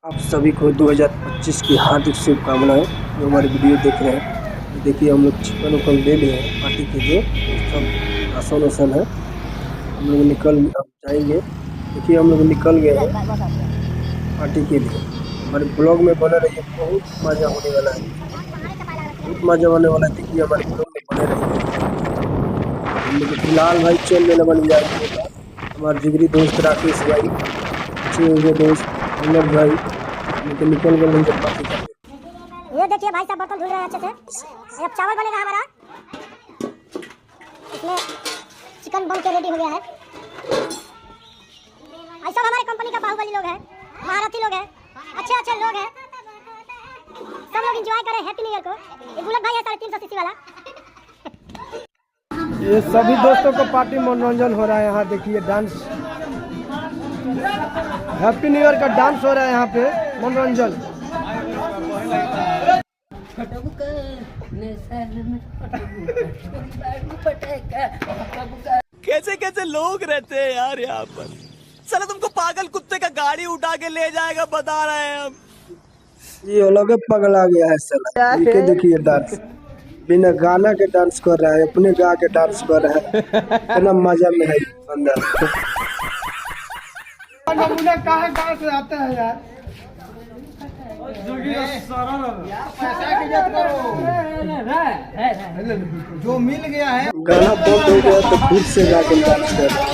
आप सभी को 2025 की हार्दिक शुभकामनाएं। जो हमारे वीडियो देख रहे हैं, देखिए हम लोग चिकन उकन ले लिए हैं पार्टी के लिए। सब राशन वासन है, हम लोग निकल अब जाएंगे। देखिए हम लोग निकल गए हैं पार्टी के लिए। हमारे ब्लॉग में बने रहिए, बहुत मजा होने वाला है, बहुत मजा होने वाला है। देखिए हमारे ब्लॉग में बने रहिए। हम लोग फिलहाल भाई चल लेने बन जाएंगे। हमारे जिगरी दोस्त राकेश भाई, अच्छे हुए दोस्त अमर भाई निकल गए जब पार्टी करने। ये देखिए भाई साहब बर्तन धुल रहे हैं अच्छे से। अब चावल बनेगा हमारा, इसमें चिकन बन के रेडी हो गया है। ऐसा हमारे कंपनी का बाहुबली लोग हैं, महारथी लोग हैं, अच्छे अच्छे लोग हैं। सब लोग एंजॉय करें हैप्पी न्यू ईयर को। ये बुलेट भाई है 350 सीसी वाला। ये सभी दोस्तों को पार्टी मनोरंजन हो रहा है। यहाँ देखिए डांस, हैप्पी न्यू ईयर का डांस हो रहा है यहाँ पे, मनोरंजन। कैसे कैसे लोग रहते हैं यार यहाँ पर। चलो तुमको पागल कुत्ते का गाड़ी उठा के ले जाएगा, बता रहे हैं हम। ये अलग पगला गया है साला। ये देखिए डांस, बिना गाना के डांस कर रहा है, अपने गा के डांस कर रहा है। इतना मजा में है अंदर। नमूना कहाँ से आता है यार। जो मिल गया है, गाना बंद हो गया तो फिर से गा के डांस कर रहा है।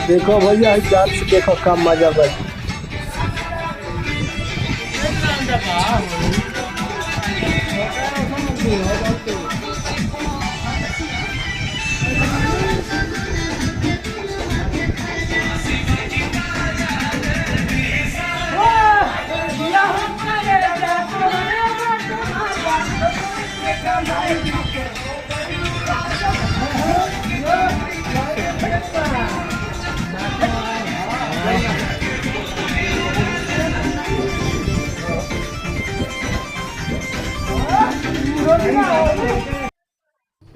देखो भैया डांस देखो, कम मजा भाई।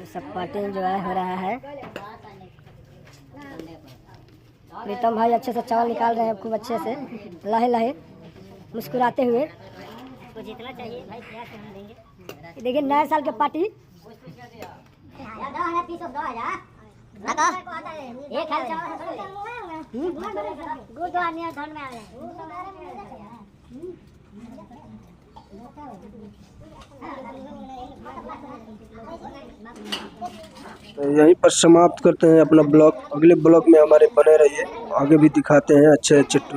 सब पार्टी एंजॉय हो रहा है। प्रीतम भाई अच्छे से चावल निकाल रहे हैं, खूब अच्छे से लहे लहे मुस्कुराते हुए। तो जितना चाहिए भाई प्यार से हम देंगे। देखिए नए साल की पार्टी। तो यहीं पर समाप्त करते हैं अपना ब्लॉग। अगले ब्लॉग में हमारे बने रहिए, आगे भी दिखाते हैं अच्छे अच्छे टूरिस्ट।